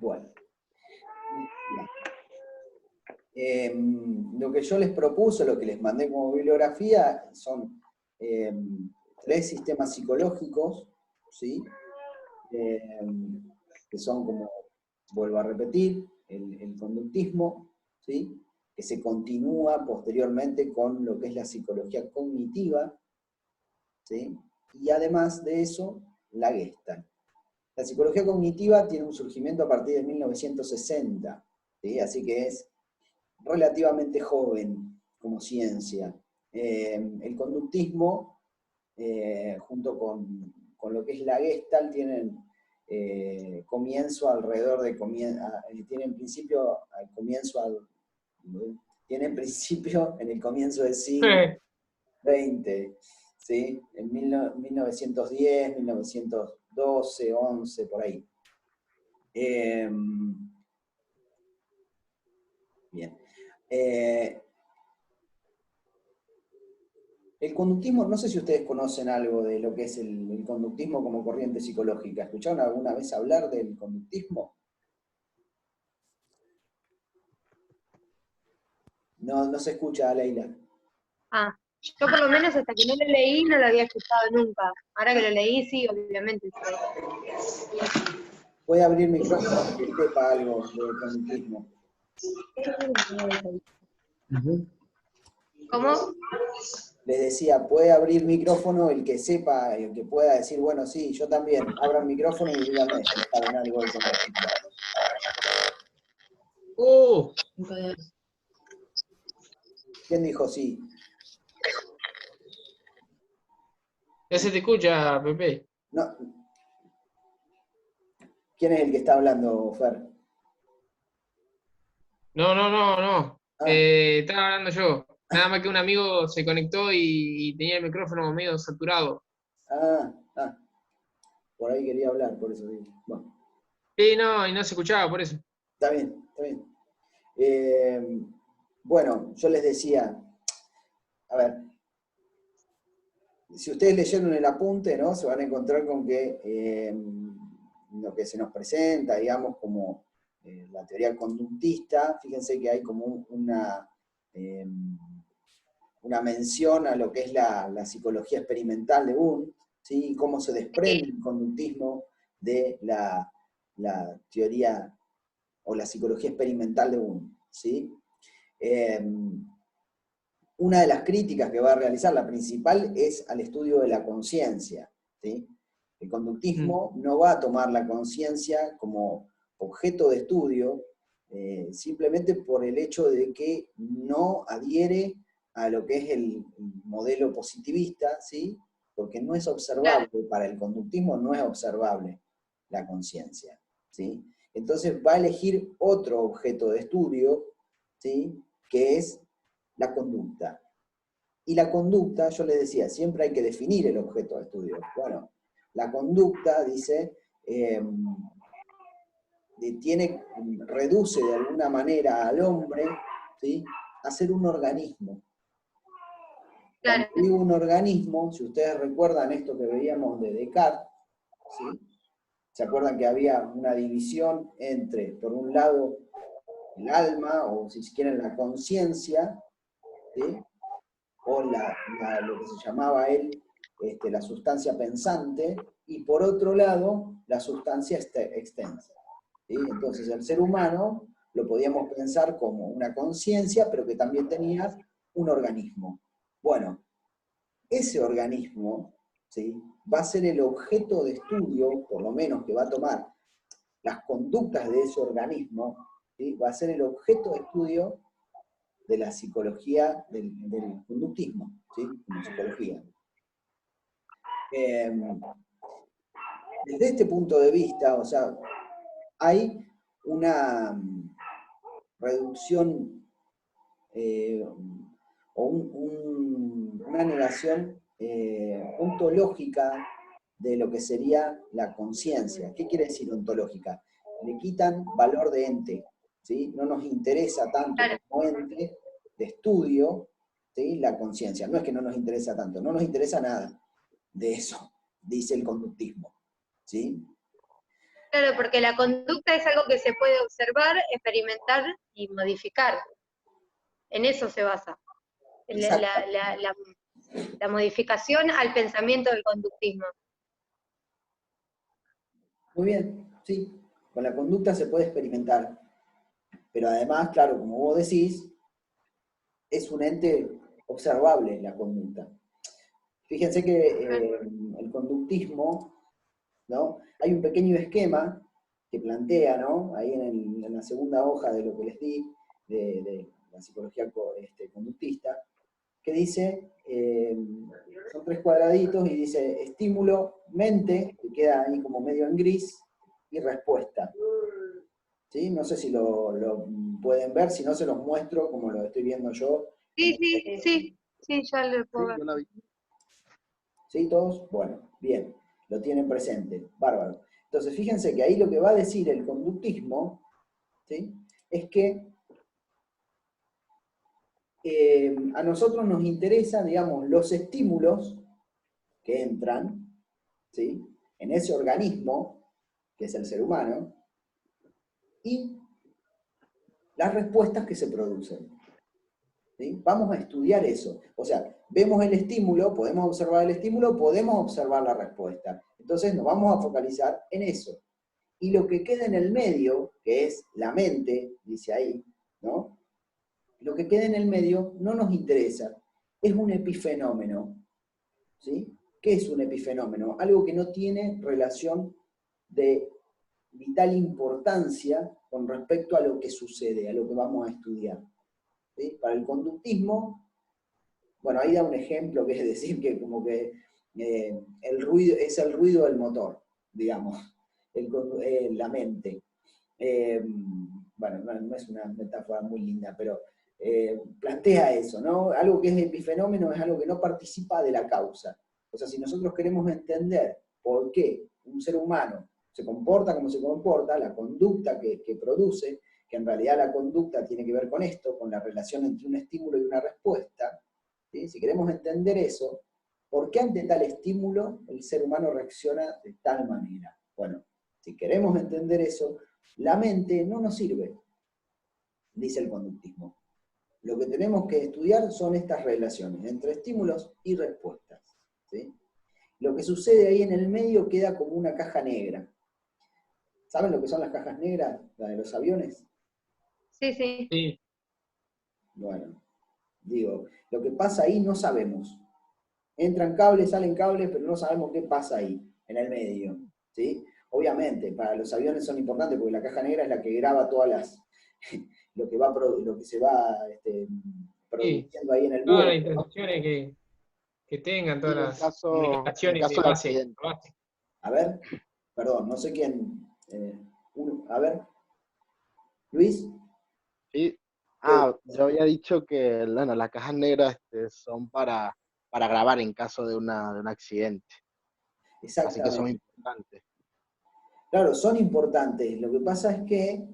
Bueno. Lo que yo les propuse, lo que les mandé como bibliografía, son 3 sistemas psicológicos, ¿sí? Que son como, vuelvo a repetir, el conductismo, ¿sí? Que se continúa posteriormente con lo que es la psicología cognitiva, ¿sí? Y además de eso, la Gestalt. La psicología cognitiva tiene un surgimiento a partir de 1960, ¿sí? Así que es relativamente joven como ciencia. El conductismo, junto con lo que es la Gestalt, tienen comienzo alrededor de, tienen principio al comienzo, tienen principio en el comienzo del siglo XX, ¿sí? En 1910, 1912, 11, por ahí. Bien. El conductismo, no sé si ustedes conocen algo de lo que es el conductismo como corriente psicológica. ¿Escucharon alguna vez hablar del conductismo? No se escucha, Leila. Ah, yo por lo menos hasta que no lo leí no lo había escuchado nunca. Ahora que lo leí, sí, obviamente. Puede abrir micrófono que sepa algo del conductismo. ¿Cómo? Les decía, puede abrir micrófono el que sepa, el que pueda decir, bueno, sí, yo también. Abran micrófono y díganme si saben algo del conductismo. ¿Quién dijo sí? Ya se te escucha, Pepe. No. ¿Quién es el que está hablando, Fer? No. Ah, Estaba hablando yo. Nada más que un amigo se conectó y tenía el micrófono medio saturado. ah. Por ahí quería hablar, por eso digo. Bueno, Sí, no, y no se escuchaba por eso. está bien, está bien. Bueno, yo les decía, a ver, si ustedes leyeron el apunte, ¿no? Se van a encontrar con que lo que se nos presenta, digamos, como la teoría conductista, fíjense que hay como una mención a lo que es la psicología experimental de Wundt, ¿sí? Y cómo se desprende el conductismo de la teoría o la psicología experimental de Wundt, ¿sí? Una de las críticas que va a realizar, la principal, es al estudio de la conciencia, ¿sí? El conductismo no va a tomar la conciencia como objeto de estudio, simplemente por el hecho de que no adhiere a lo que es el modelo positivista, ¿sí? Porque no es observable, para el conductismo no es observable la conciencia, ¿sí? Entonces va a elegir otro objeto de estudio, ¿sí? Que es la conducta. Y la conducta, yo les decía, siempre hay que definir el objeto de estudio. Bueno, la conducta, dice, reduce de alguna manera al hombre, ¿sí? A ser un organismo. Cuando digo un organismo, si ustedes recuerdan esto que veíamos de Descartes, ¿sí? ¿Se acuerdan que había una división entre, por un lado, el alma, o si quieren, la conciencia, ¿sí? O lo que se llamaba él la sustancia pensante, y por otro lado, la sustancia extensa, ¿sí? Entonces el ser humano lo podíamos pensar como una conciencia, pero que también tenía un organismo. Bueno, ese organismo, ¿sí? Va a ser el objeto de estudio, por lo menos que va a tomar las conductas de ese organismo, ¿sí? Va a ser el objeto de estudio de la psicología del conductismo, ¿sí? Como psicología. Desde este punto de vista, o sea, hay una reducción o una negación ontológica de lo que sería la conciencia. ¿Qué quiere decir ontológica? Le quitan valor de ente, ¿sí? No nos interesa tanto como ente de estudio, ¿sí? La conciencia. No es que no nos interesa tanto, no nos interesa nada de eso, dice el conductismo, ¿sí? Claro, porque la conducta es algo que se puede observar, experimentar y modificar. En eso se basa. La modificación al pensamiento del conductismo. Muy bien, sí. Con la conducta se puede experimentar. Pero además, claro, como vos decís, es un ente observable la conducta. Fíjense que el conductismo, ¿no? Hay un pequeño esquema que plantea, ¿no? Ahí en la segunda hoja de lo que les di, de la psicología conductista, que dice, son 3 cuadraditos y dice estímulo, mente, que queda ahí como medio en gris, y respuesta. ¿Sí? No sé si lo pueden ver, si no se los muestro como lo estoy viendo yo. Sí, ya lo puedo ver. Yo la vi. ¿Sí, todos? Bueno, bien, lo tienen presente, bárbaro. Entonces, fíjense que ahí lo que va a decir el conductismo, ¿sí? Es que a nosotros nos interesan, digamos, los estímulos que entran, ¿sí? En ese organismo, que es el ser humano, y las respuestas que se producen. ¿Sí? Vamos a estudiar eso. O sea, vemos el estímulo, podemos observar el estímulo, podemos observar la respuesta. Entonces nos vamos a focalizar en eso. Y lo que queda en el medio, que es la mente, dice ahí, ¿no? Lo que queda en el medio no nos interesa. Es un epifenómeno. ¿Sí? ¿Qué es un epifenómeno? Algo que no tiene relación de vital importancia con respecto a lo que sucede, a lo que vamos a estudiar. ¿Sí? Para el conductismo, bueno, ahí da un ejemplo que es decir que como que el ruido es el ruido del motor, digamos, la mente. Bueno, no es una metáfora muy linda, pero plantea eso, ¿no? Algo que es epifenómeno es algo que no participa de la causa. O sea, si nosotros queremos entender por qué un ser humano se comporta como se comporta, la conducta que produce, que en realidad la conducta tiene que ver con esto, con la relación entre un estímulo y una respuesta, ¿sí? Si queremos entender eso, ¿por qué ante tal estímulo el ser humano reacciona de tal manera? Bueno, si queremos entender eso, la mente no nos sirve, dice el conductismo. Lo que tenemos que estudiar son estas relaciones entre estímulos y respuestas, ¿sí? Lo que sucede ahí en el medio queda como una caja negra. ¿Saben lo que son las cajas negras? La de los aviones. Sí. Bueno, digo, lo que pasa ahí no sabemos. Entran cables, salen cables, pero no sabemos qué pasa ahí, en el medio, ¿sí? Obviamente, para los aviones son importantes porque la caja negra es la que graba todas las, lo que se va produciendo ahí en el Todas las vuelo, ¿no? intenciones que tengan, todas Y en las caso comunicaciones de de base. accidente. A ver, perdón, no sé quién. A ver, Luis. Sí. ¿Qué? Yo había dicho que bueno, las cajas negras son para grabar en caso de un accidente. Así que son Exactamente. importantes. Claro, son importantes. Lo que pasa es que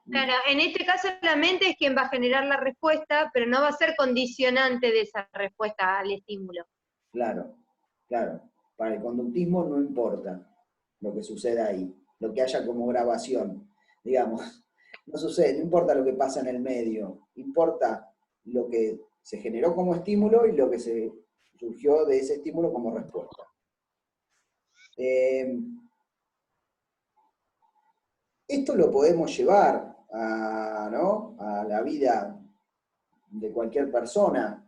Claro, en este caso la mente es quien va a generar la respuesta, pero no va a ser condicionante de esa respuesta al estímulo. claro, claro. Para el conductismo no importa lo que suceda ahí, lo que haya como grabación, digamos. No sucede, no importa lo que pasa en el medio, importa lo que se generó como estímulo y lo que se surgió de ese estímulo como respuesta. Esto lo podemos llevar ¿no? a la vida de cualquier persona.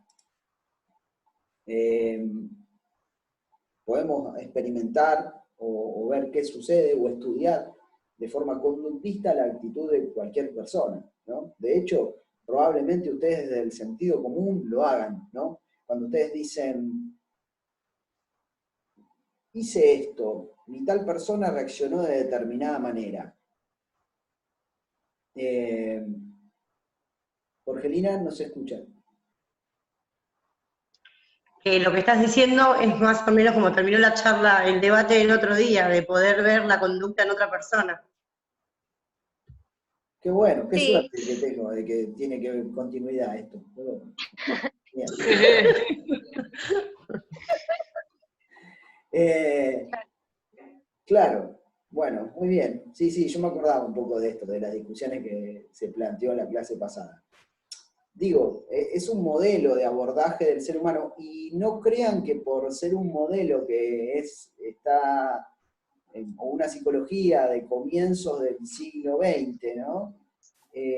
Podemos experimentar o ver qué sucede o estudiar de forma conductista la actitud de cualquier persona, ¿no? De hecho, probablemente ustedes desde el sentido común lo hagan, ¿no? Cuando ustedes dicen, hice esto, y tal persona reaccionó de determinada manera. Jorgelina, no se escucha. Lo que estás diciendo es más o menos como terminó la charla, el debate del otro día, de poder ver la conducta en otra persona. Qué bueno, qué Sí. suerte que tengo de que tiene que ver continuidad esto. Bien. Claro, Bueno, muy bien. Sí, sí, yo me acordaba un poco de esto, de las discusiones que se planteó en la clase pasada. Digo, es un modelo de abordaje del ser humano, y no crean que por ser un modelo que está o una psicología de comienzos del siglo XX, ¿no?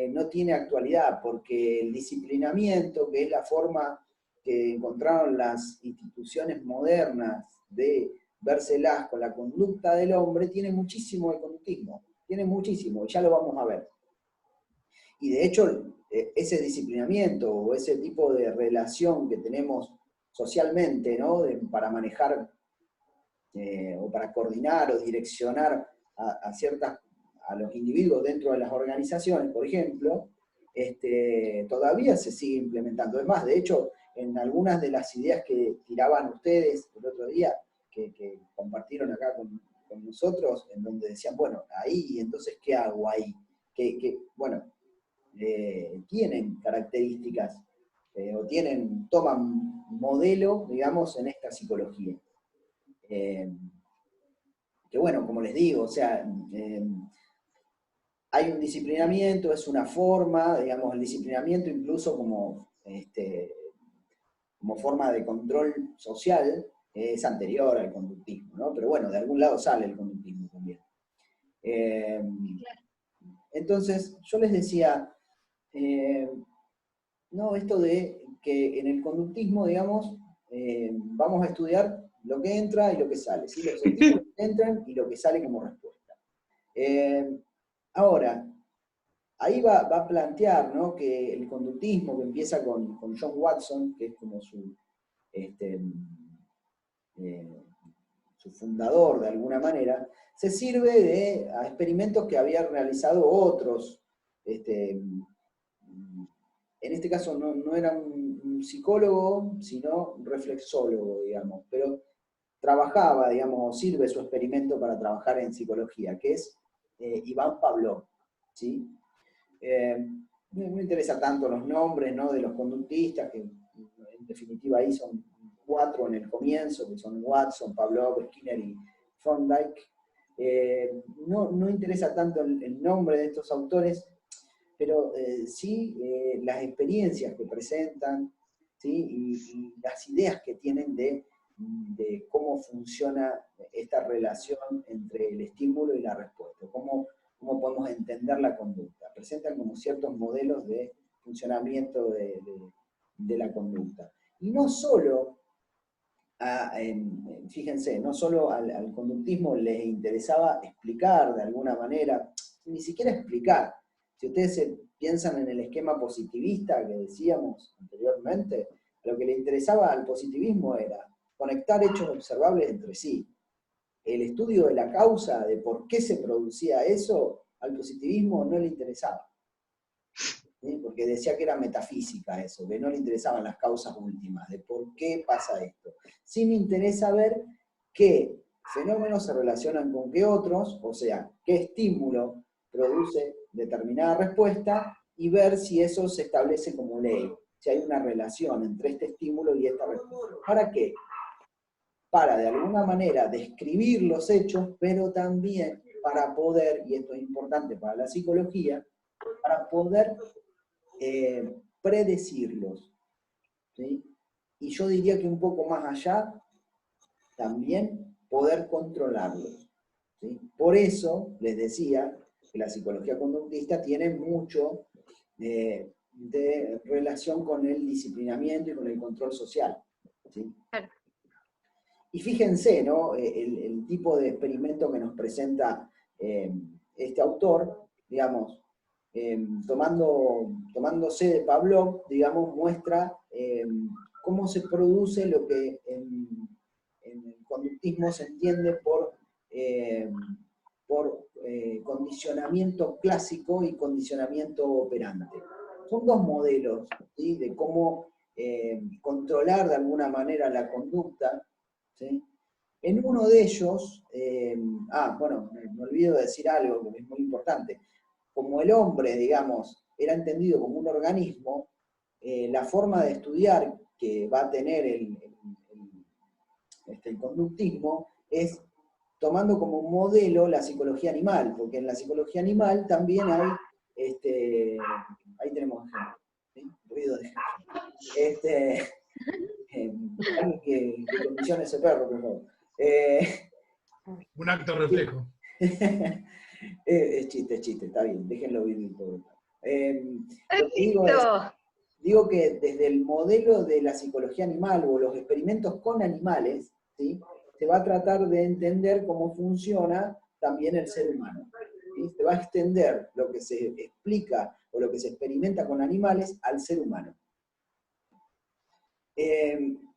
No tiene actualidad, porque el disciplinamiento, que es la forma que encontraron las instituciones modernas de vérselas con la conducta del hombre, tiene muchísimo de conductismo, tiene muchísimo, ya lo vamos a ver. Y de hecho, ese disciplinamiento o ese tipo de relación que tenemos socialmente, ¿no? Para manejar o para coordinar o direccionar a los individuos dentro de las organizaciones, por ejemplo, todavía se sigue implementando. Es más, de hecho, en algunas de las ideas que tiraban ustedes el otro día, que compartieron acá con nosotros, en donde decían, bueno, ahí, entonces, ¿qué hago ahí? Bueno, tienen características, o toman modelo, digamos, en esta psicología. Que bueno, como les digo, o sea, hay un disciplinamiento, es una forma, digamos, el disciplinamiento incluso como forma de control social, es anterior al conductismo, ¿no? Pero bueno, de algún lado sale el conductismo también. Entonces, yo les decía, no, esto de que en el conductismo, digamos, vamos a estudiar lo que entra y lo que sale, ¿sí? Los estímulos que entran y lo que sale como respuesta. Ahora, ahí va a plantear, ¿no? Que el conductismo, que empieza con John Watson, que es como su fundador de alguna manera, se sirve de experimentos que habían realizado otros. En este caso no era un psicólogo, sino un reflexólogo, digamos, pero trabajaba, digamos, sirve su experimento para trabajar en psicología, que es Iván Pavlov, ¿sí? No me interesa tanto los nombres, ¿no? De los conductistas, que en definitiva ahí son 4 en el comienzo, que son Watson, Pavlov, Skinner y Thorndike. No interesa tanto el nombre de estos autores, pero sí las experiencias que presentan, ¿sí? Y las ideas que tienen de cómo funciona esta relación entre el estímulo y la respuesta, cómo podemos entender la conducta. Presentan como ciertos modelos de funcionamiento de la conducta. Y no solo, fíjense, no solo al conductismo les interesaba explicar de alguna manera, ni siquiera explicar. Si ustedes piensan en el esquema positivista que decíamos anteriormente, lo que le interesaba al positivismo era conectar hechos observables entre sí. El estudio de la causa, de por qué se producía eso, al positivismo no le interesaba. ¿Sí? Porque decía que era metafísica eso, que no le interesaban las causas últimas, de por qué pasa esto. Sí me interesa ver qué fenómenos se relacionan con qué otros, o sea, qué estímulo produce determinada respuesta, y ver si eso se establece como ley, si hay una relación entre este estímulo y esta respuesta. ¿Para qué? Para de alguna manera describir los hechos, pero también para poder, y esto es importante para la psicología, para poder predecirlos, ¿sí? Y yo diría que un poco más allá, también poder controlarlos, ¿sí? Por eso les decía que la psicología conductista tiene mucho de relación con el disciplinamiento y con el control social, ¿sí? Claro. Y fíjense, ¿no? El tipo de experimento que nos presenta este autor, digamos, tomándose de Pavlov, digamos, muestra cómo se produce lo que en el conductismo se entiende por condicionamiento clásico y condicionamiento operante. Son dos modelos, ¿sí? De cómo controlar de alguna manera la conducta, ¿sí? En uno de ellos, bueno, me olvido de decir algo que es muy importante. Como el hombre, digamos, era entendido como un organismo, la forma de estudiar que va a tener el conductismo es tomando como modelo la psicología animal, porque en la psicología animal también hay, ahí tenemos ejemplo, ¿sí? Ruido de ejemplo. Alguien que condicione ese perro, por favor. Un acto reflejo. Es chiste, está bien, déjenlo vivir, pobre. Lo que Perfecto. digo que desde el modelo de la psicología animal o los experimentos con animales, ¿sí? Se va a tratar de entender cómo funciona también el ser humano. ¿Sí? Se va a extender lo que se explica o lo que se experimenta con animales al ser humano.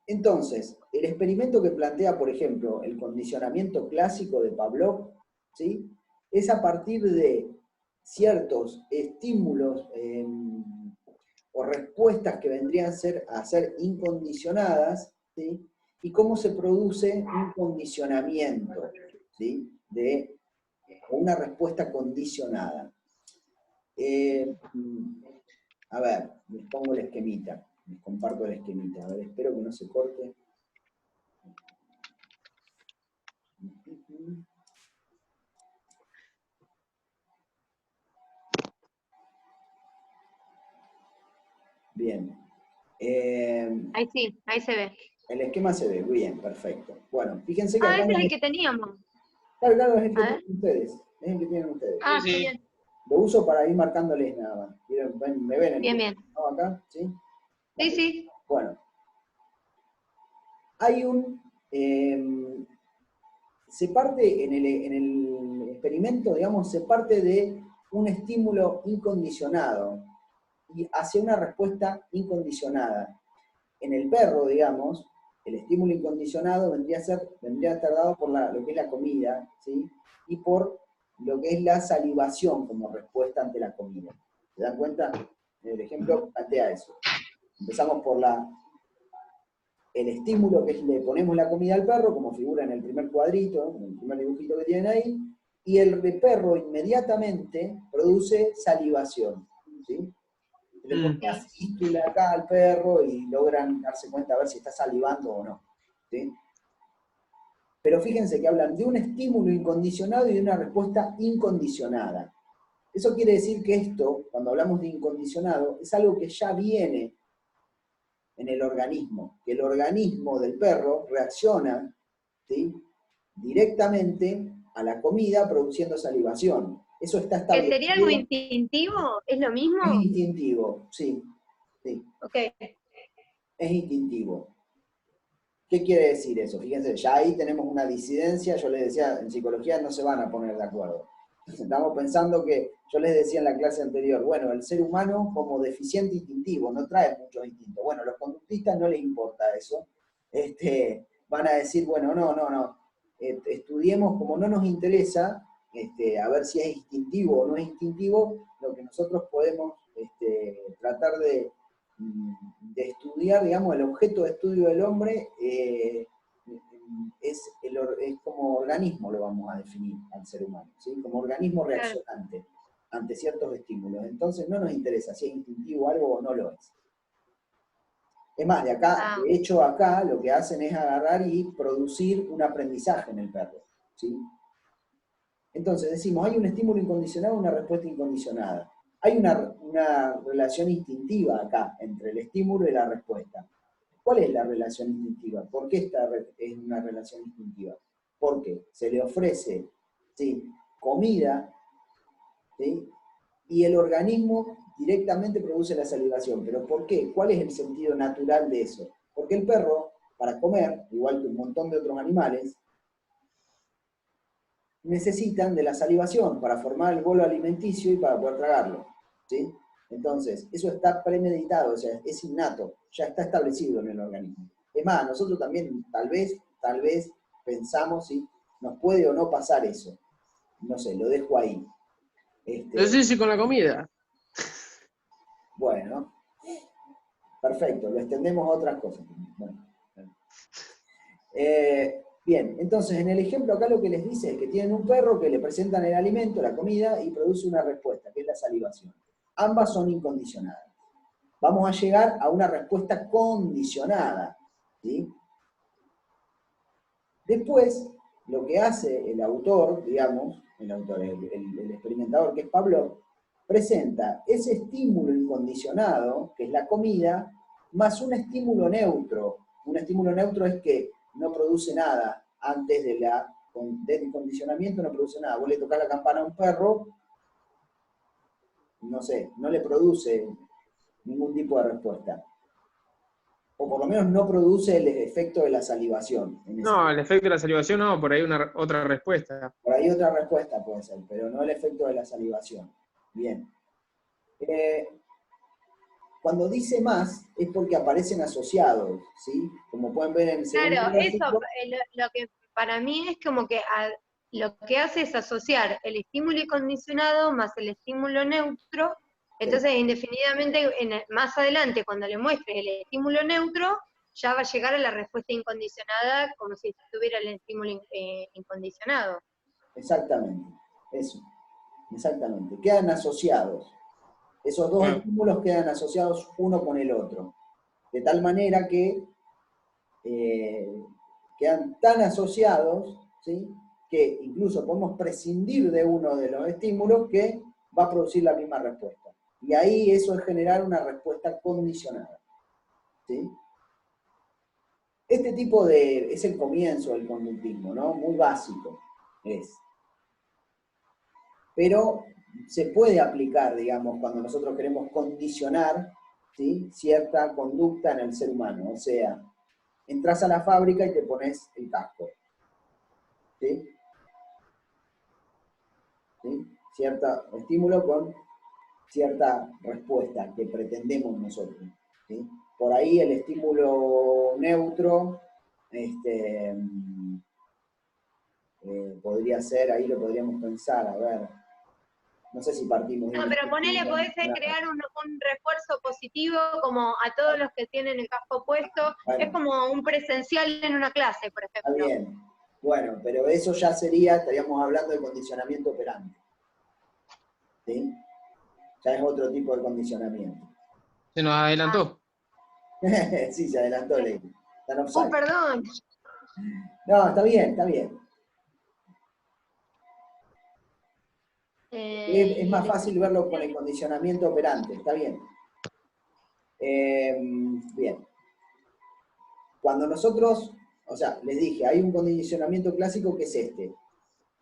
Entonces, el experimento que plantea, por ejemplo, el condicionamiento clásico de Pavlov, ¿sí? Es a partir de ciertos estímulos o respuestas que vendrían a ser incondicionadas, ¿sí? Y cómo se produce un condicionamiento, ¿sí? De una respuesta condicionada. A ver, les pongo el esquemita, les comparto el esquemita, a ver, espero que no se corte. Bien. Ahí sí, ahí se ve. El esquema se ve bien, perfecto. Bueno, fíjense que Ah, acá... ese es el que teníamos. Claro, es el que A ver. tienen ustedes. Es el que tienen ustedes. Ah, Sí, sí. bien. Lo uso para ir marcándoles nada más. ¿Me ven? Bien, bien. ¿No? Acá, ¿sí? Sí, sí. Bueno. Hay se parte en el experimento, digamos, se parte de un estímulo incondicionado y hacia una respuesta incondicionada. En el perro, digamos, el estímulo incondicionado vendría a estar dado por lo que es la comida, ¿sí? Y por lo que es la salivación como respuesta ante la comida. ¿Se dan cuenta? El ejemplo plantea eso. Empezamos por el estímulo que le ponemos la comida al perro, como figura en el primer cuadrito, en el primer dibujito que tienen ahí, y el perro inmediatamente produce salivación, ¿sí? Le ponen una fístula acá al perro y logran darse cuenta a ver si está salivando o no, ¿sí? Pero fíjense que hablan de un estímulo incondicionado y de una respuesta incondicionada. Eso quiere decir que esto, cuando hablamos de incondicionado, es algo que ya viene en el organismo, que el organismo del perro reacciona, ¿sí? Directamente a la comida produciendo salivación. Eso está ¿Que establecido. sería algo instintivo? ¿Es lo mismo? Es instintivo, sí. Ok. Es instintivo. ¿Qué quiere decir eso? Fíjense, ya ahí tenemos una disidencia, yo les decía, en psicología no se van a poner de acuerdo. Estamos pensando que, yo les decía en la clase anterior, bueno, el ser humano como deficiente instintivo, no trae muchos instintos. Bueno, a los conductistas no les importa eso. Van a decir, bueno, no. Estudiemos como no nos interesa, a ver si es instintivo o no es instintivo, lo que nosotros podemos tratar de estudiar, digamos, el objeto de estudio del hombre es como organismo, lo vamos a definir al ser humano, ¿sí? Como organismo reaccionante ante ciertos estímulos. Entonces no nos interesa si es instintivo algo o no lo es. Es más, de hecho acá lo que hacen es agarrar y producir un aprendizaje en el perro, ¿sí? Entonces decimos, hay un estímulo incondicionado, una respuesta incondicionada. Hay una relación instintiva acá entre el estímulo y la respuesta. ¿Cuál es la relación instintiva? ¿Por qué esta es una relación instintiva? Porque se le ofrece, ¿sí?, comida, ¿sí?, y el organismo directamente produce la salivación. ¿Pero por qué? ¿Cuál es el sentido natural de eso? Porque el perro, para comer, igual que un montón de otros animales, necesitan de la salivación para formar el bolo alimenticio y para poder tragarlo, ¿sí? Entonces, eso está premeditado, o sea, es innato, ya está establecido en el organismo. Es más, nosotros también tal vez pensamos si nos puede o no pasar eso. No sé, lo dejo ahí. No sé si con la comida. Bueno, perfecto, lo extendemos a otras cosas. Bueno. Bien, entonces en el ejemplo acá lo que les dice es que tienen un perro que le presentan el alimento, la comida, y produce una respuesta, que es la salivación. Ambas son incondicionadas. Vamos a llegar a una respuesta condicionada, ¿sí? Después lo que hace el autor, digamos, el experimentador, que es Pavlov, presenta ese estímulo incondicionado, que es la comida, más un estímulo neutro. Un estímulo neutro es que no produce nada antes del condicionamiento, no produce nada. Vos le tocás la campana a un perro, no sé, no le produce ningún tipo de respuesta. O por lo menos no produce el efecto de la salivación. No, el efecto de la salivación no, por ahí otra respuesta. Por ahí otra respuesta puede ser, pero no el efecto de la salivación. Bien. Cuando dice más es porque aparecen asociados, ¿sí? Como pueden ver en el segundo Claro, gráfico. eso lo que para mí es como que lo que hace es asociar el estímulo incondicionado más el estímulo neutro. Entonces, indefinidamente, más adelante, cuando le muestres el estímulo neutro, ya va a llegar a la respuesta incondicionada como si tuviera el estímulo incondicionado. Exactamente, eso. Exactamente. Quedan asociados. Esos dos estímulos quedan asociados uno con el otro. De tal manera que quedan tan asociados, ¿sí?, que incluso podemos prescindir de uno de los estímulos que va a producir la misma respuesta. Y ahí eso es generar una respuesta condicionada, ¿sí? Este tipo es el comienzo del conductismo, ¿no? Muy básico es. Pero se puede aplicar, digamos, cuando nosotros queremos condicionar, ¿sí?, cierta conducta en el ser humano. O sea, entras a la fábrica y te pones el casco, ¿sí? ¿Sí? Cierto estímulo con cierta respuesta que pretendemos nosotros, ¿sí? Por ahí el estímulo neutro podría ser, ahí lo podríamos pensar, a ver, no sé si partimos de No, pero ponele, podés crear un refuerzo positivo como a todos los que tienen el casco puesto. Bueno, es como un presencial en una clase, por ejemplo. Está bien. Bueno, pero eso ya estaríamos hablando de condicionamiento operante. ¿Sí? Ya es otro tipo de condicionamiento. Se nos adelantó. Sí, se adelantó, Ley. Perdón. No, está bien, está bien. Es más fácil verlo con el condicionamiento operante, está bien. Bien. Cuando nosotros, o sea, les dije, hay un condicionamiento clásico que es este,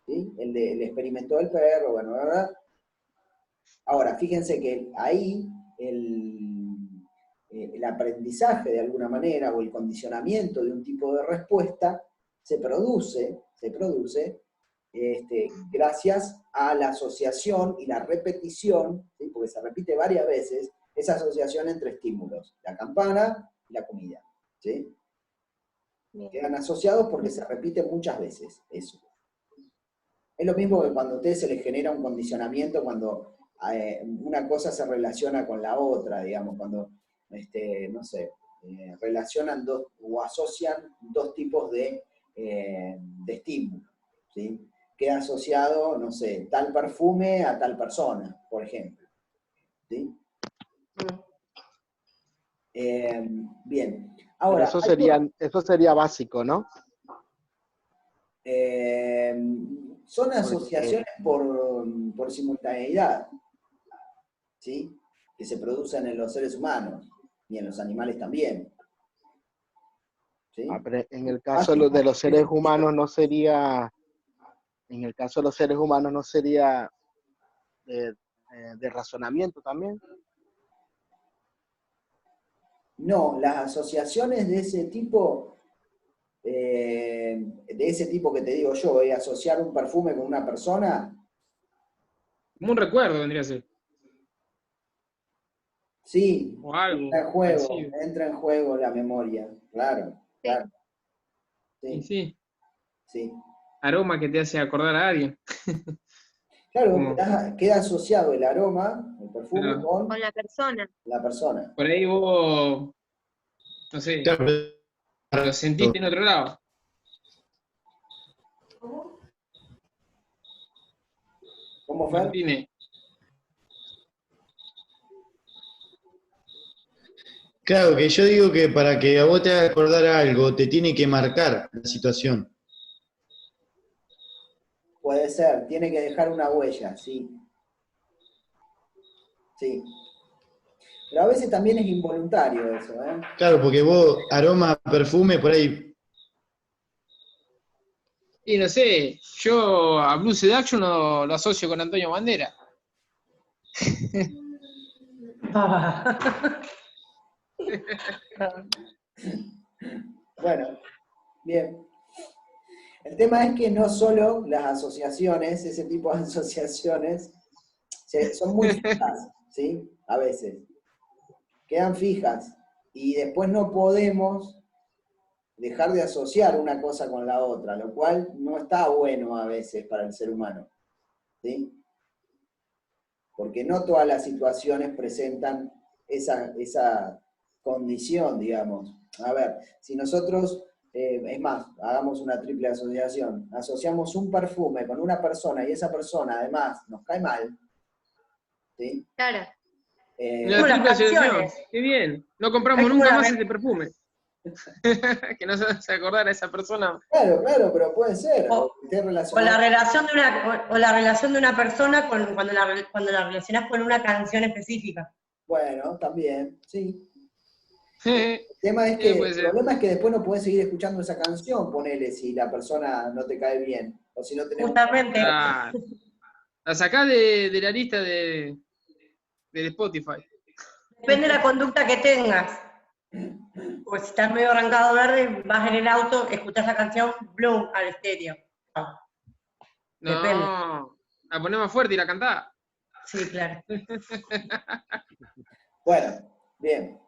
¿sí? El experimento del perro, bueno, ¿verdad? Ahora, fíjense que ahí el aprendizaje de alguna manera o el condicionamiento de un tipo de respuesta se produce gracias a la asociación y la repetición, ¿sí?, porque se repite varias veces, esa asociación entre estímulos, la campana y la comida, ¿sí? Quedan asociados porque se repite muchas veces eso. Es lo mismo que cuando a ustedes se les genera un condicionamiento, cuando una cosa se relaciona con la otra, digamos, cuando, no sé, relacionan o asocian dos tipos de estímulos, ¿sí? Queda asociado, no sé, tal perfume a tal persona, por ejemplo, ¿sí? Bien. Ahora, eso sería básico, ¿no? Son asociaciones por simultaneidad, ¿sí?, que se producen en los seres humanos y en los animales también. ¿Sí? Pero en el caso de los seres humanos no sería, de razonamiento también. No, las asociaciones de ese tipo que te digo yo, asociar un perfume con una persona. Como un recuerdo vendría a ser. Sí, o algo entra en juego la memoria, claro, claro. Sí. Sí. Aroma que te hace acordar a alguien. Claro, queda asociado el aroma, el perfume, con la persona. La persona. Por ahí vos, no sé, lo sentiste en otro lado. ¿Cómo fue? Martínez. Claro, que yo digo que para que a vos te haga acordar algo, te tiene que marcar la situación. Puede ser, tiene que dejar una huella, sí. Sí. Pero a veces también es involuntario eso, ¿eh? Claro, porque vos, aroma, perfume, por ahí. Y no sé, yo a Blue Seduction lo asocio con Antonio Bandera. Bueno, bien. El tema es que no solo las asociaciones, ese tipo de asociaciones, son muy fijas, ¿sí? A veces. Quedan fijas. Y después no podemos dejar de asociar una cosa con la otra, lo cual no está bueno a veces para el ser humano, ¿sí? Porque no todas las situaciones presentan esa condición, digamos. A ver, si nosotros, es más, hagamos una triple asociación, asociamos un perfume con una persona y esa persona además nos cae mal, ¿sí? Claro. Una Como las triple asociación, canciones. qué bien. No compramos Es como nunca la más re- este perfume. Que no se acordara esa persona. Claro, pero puede ser, o O, que esté o relacionado. la relación de la relación de una persona cuando la relacionás con una canción específica. Bueno, también, sí. El tema es Puede el ser. problema es que después no podés seguir escuchando esa canción, ponele, si la persona no te cae bien, o si no tenés Justamente, Claro. La sacás de la lista del Spotify. depende de la conducta que tengas. Pues si estás medio arrancado verde, vas en el auto, escuchás la canción, bloom, al estéreo. Depende. No, la ponés más fuerte y la cantás. Sí, claro. Bueno, bien.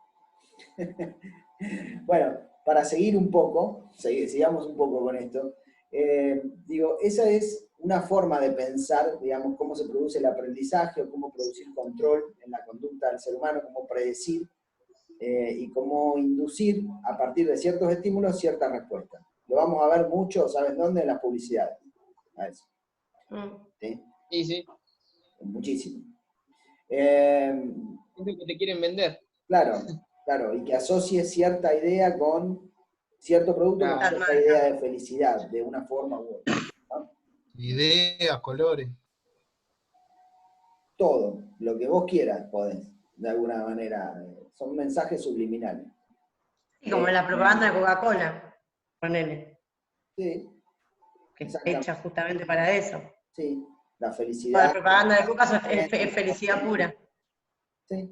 Bueno, para seguir un poco, sigamos un poco con esto, digo, esa es una forma de pensar, digamos, cómo se produce el aprendizaje o cómo producir control en la conducta del ser humano, cómo predecir y cómo inducir a partir de ciertos estímulos ciertas respuestas. Lo vamos a ver mucho, ¿saben dónde? En las publicidades. A eso. ¿Sí? Y sí, Muchísimo. es lo que te quieren vender. Claro, y que asocie cierta idea con cierto producto, con Claro. cierta idea de felicidad, de una forma u otra, ¿no? Ideas, colores. Todo, lo que vos quieras podés, de alguna manera. Son mensajes subliminales. Y como en la propaganda de Coca-Cola, ponele, Sí, que está exactamente. hecha justamente para eso. Sí, la La felicidad. propaganda de Coca es felicidad pura. Sí,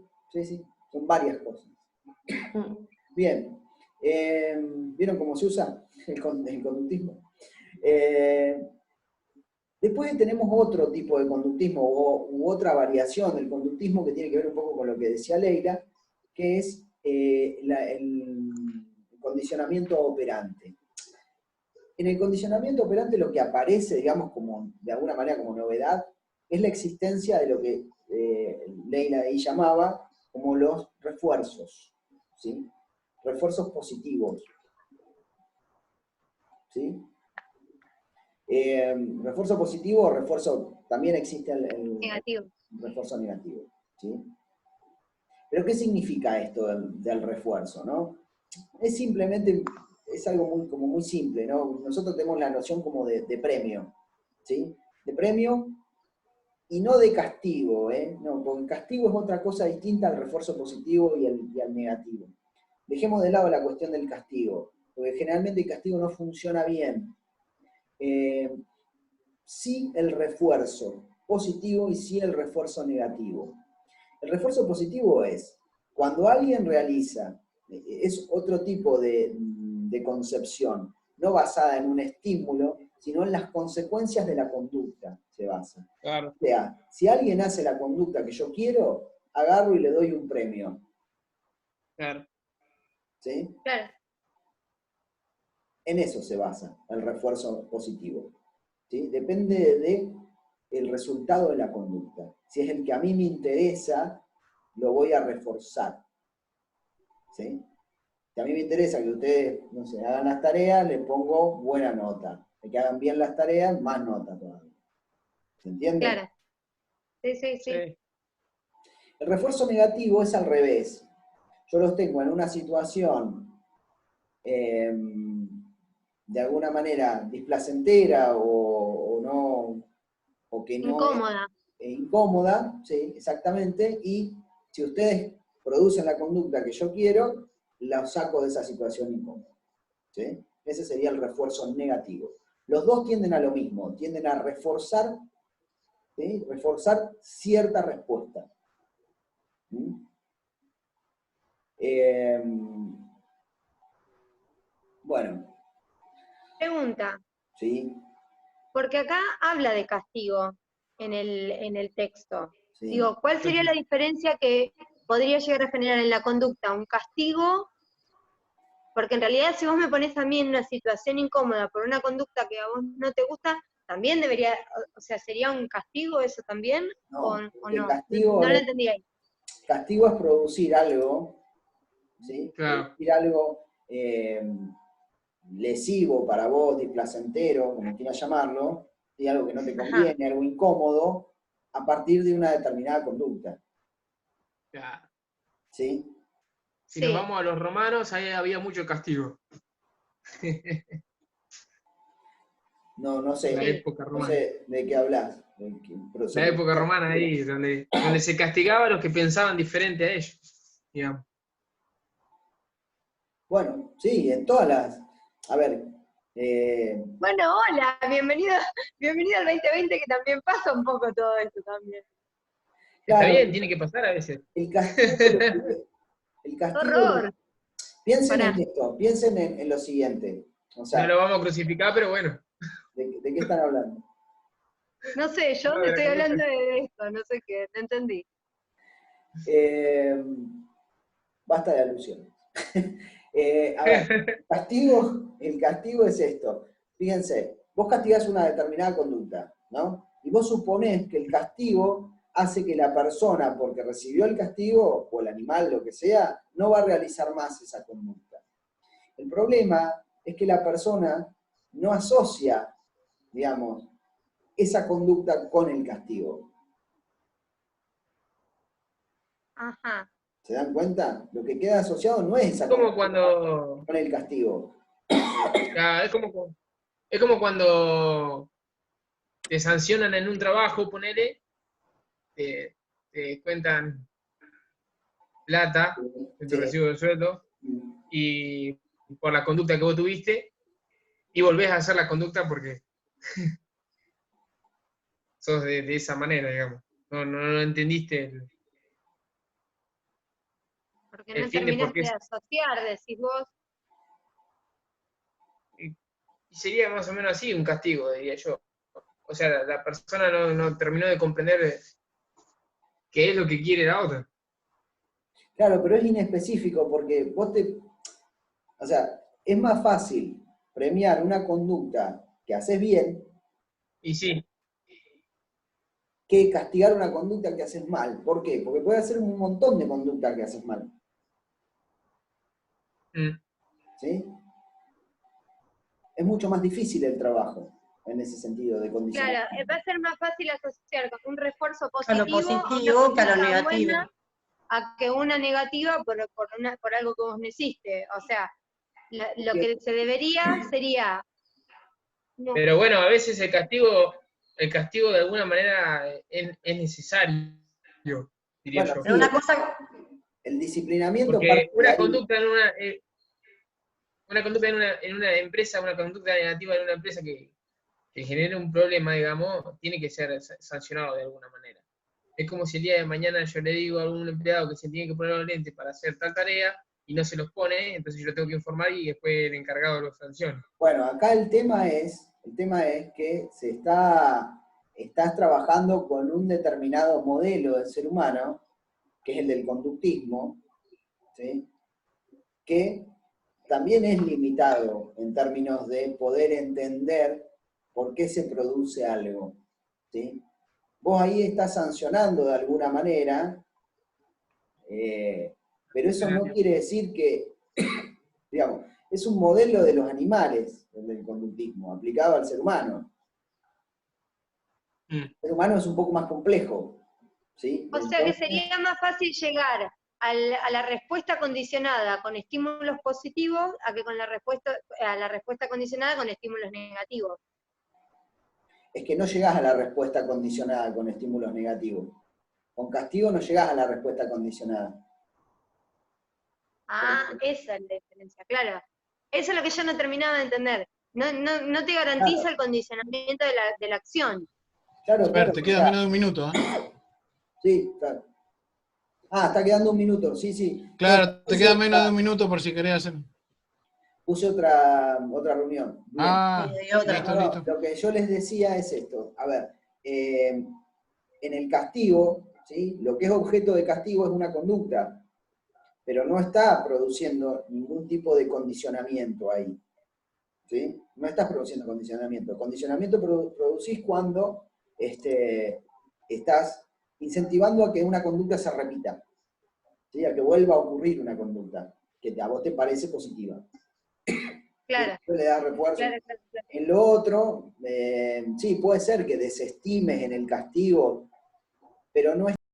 son varias cosas. Bien, ¿vieron cómo se usa el conductismo? Después tenemos otro tipo de conductismo u otra variación del conductismo que tiene que ver un poco con lo que decía Leila, que es el condicionamiento operante. En el condicionamiento operante lo que aparece, digamos, como de alguna manera como novedad, es la existencia de lo que Leila ahí llamaba como los refuerzos, ¿sí? Refuerzos positivos, ¿sí? Refuerzo positivo o refuerzo, también existe el Negativo. refuerzo negativo, ¿sí? Pero ¿qué significa esto del refuerzo, no? Es simplemente, es algo como muy simple, ¿no? Nosotros tenemos la noción como de premio, ¿sí? De premio y no de castigo, ¿eh? No, porque el castigo es otra cosa distinta al refuerzo positivo y al negativo. Dejemos de lado la cuestión del castigo, porque generalmente el castigo no funciona bien. Sí el refuerzo positivo y sí el refuerzo negativo. El refuerzo positivo es cuando alguien realiza, es otro tipo de concepción, no basada en un estímulo, sino en las consecuencias de la conducta se basa. Claro. O sea, si alguien hace la conducta que yo quiero, agarro y le doy un premio. Claro. ¿Sí? Claro. En eso se basa el refuerzo positivo. ¿Sí? Depende del resultado de la conducta. Si es el que a mí me interesa, lo voy a reforzar. ¿Sí? Si a mí me interesa que ustedes, no sé, hagan las tareas, les pongo buena nota. El que hagan bien las tareas, más nota todavía. ¿Se entiende? Claro. Sí. Sí. El refuerzo negativo es al revés. Yo los tengo en una situación de alguna manera displacentera o no, o que no Incómoda. es incómoda, sí, exactamente, y si ustedes producen la conducta que yo quiero, la saco de esa situación incómoda. ¿Sí? Ese sería el refuerzo negativo. Los dos tienden a lo mismo, tienden a reforzar, ¿sí? Reforzar cierta respuesta. ¿Mm? Bueno, Pregunta, sí, porque acá habla de castigo en el texto. sí. Digo, ¿cuál sería la diferencia que podría llegar a generar en la conducta? ¿Un castigo? Porque en realidad si vos me pones a mí en una situación incómoda por una conducta que a vos no te gusta, también debería, o sea, ¿sería un castigo eso también? ¿O No, el no? castigo No lo es, entendí ahí. castigo es producir algo, ¿sí? Claro. Producir algo lesivo para vos, displacentero, como quieras llamarlo, ¿sí? Algo que no te conviene, algo incómodo, a partir de una determinada conducta. Claro. ¿Sí? Si nos Sí. vamos a los romanos, ahí había mucho castigo. No sé, La época no romana. sé de qué hablas. La época romana ahí, donde se castigaba a los que pensaban diferente a ellos, digamos. Bueno, sí, en todas las... A ver, Bueno, hola, bienvenido al 2020, que también pasa un poco todo esto también. Está claro, bien, tiene que pasar a veces. el castigo... El castigo... ¡Horror! Piensen Pará. en esto, piensen en lo siguiente. O No sea, lo vamos a crucificar, pero bueno. ¿de qué están hablando? No sé, yo No, te de la estoy conducta. hablando de esto, no sé qué, no entendí. Basta de alusiones. A ver, el castigo es esto. Fíjense, vos castigás una determinada conducta, ¿no? Y vos suponés que el castigo hace que la persona, porque recibió el castigo, o el animal, lo que sea, no va a realizar más esa conducta. El problema es que la persona no asocia, digamos, esa conducta con el castigo. Ajá. ¿Se dan cuenta? Lo que queda asociado no es esa Como conducta cuando. con el castigo. Es como cuando te sancionan en un trabajo, ponele, te cuentan plata en tu Sí. recibo de sueldo, y por la conducta que vos tuviste, y volvés a hacer la conducta porque sos de esa manera, digamos. No entendiste Porque el no fin de por terminaste qué. de asociar, decís vos. Y sería más o menos así un castigo, diría yo. O sea, la persona no terminó de comprender qué es lo que quiere la otra. Claro, pero es inespecífico porque o sea, es más fácil premiar una conducta que haces bien Y sí, que castigar una conducta que haces mal. ¿Por qué? Porque puede hacer un montón de conductas que haces mal. ¿Sí? Es mucho más difícil el trabajo en ese sentido de condicionar. Claro, va a ser más fácil asociar con un refuerzo A lo positivo a una positivo que a lo conducta negativo. buena a que una negativa por algo que vos no hiciste. O sea, lo que se debería sería... no, pero bueno, a veces el castigo de alguna manera es necesario, diría Bueno, yo. Pero sí, una cosa, el disciplinamiento parte Porque de una ahí. conducta en una empresa, una conducta negativa en una empresa que genere un problema, digamos, tiene que ser sancionado de alguna manera. Es como si el día de mañana yo le digo a algún empleado que se tiene que poner los lentes para hacer tal tarea y no se los pone, entonces yo lo tengo que informar y después el encargado lo sanciona. Bueno, acá el tema es que estás trabajando con un determinado modelo del ser humano, que es el del conductismo, ¿sí? Que también es limitado en términos de poder entender por qué se produce algo, ¿sí? Vos ahí estás sancionando de alguna manera, pero eso no quiere decir que, digamos, es un modelo de los animales, el del conductismo, aplicado al ser humano. El ser humano es un poco más complejo, ¿sí? o sea que sería más fácil llegar a la respuesta condicionada con estímulos positivos a que a la respuesta condicionada con estímulos negativos. es que no llegás a la respuesta condicionada con estímulos negativos. Con castigo no llegás a la respuesta condicionada. Ah, esa es la diferencia, claro. Eso es lo que yo no terminaba de entender. No te garantiza el condicionamiento de la acción. Claro, A ver, claro. te queda menos de un minuto, ¿eh? Sí, claro. Ah, está quedando un minuto, sí, sí. Claro, No, te queda menos de un minuto por si querés hacer. Puse otra reunión. Bien. Ah, Y otra. listo, No, no, listo. lo que yo les decía es esto. A ver, en el castigo, ¿sí? Lo que es objeto de castigo es una conducta, pero no está produciendo ningún tipo de condicionamiento ahí. ¿Sí? No estás produciendo condicionamiento. Condicionamiento producís cuando estás incentivando a que una conducta se repita, ¿sí? A que vuelva a ocurrir una conducta que a vos te parece positiva. Claro. ¿Sí? Le das refuerzo. Claro. En lo otro, sí, puede ser que desestimes en el castigo, pero no es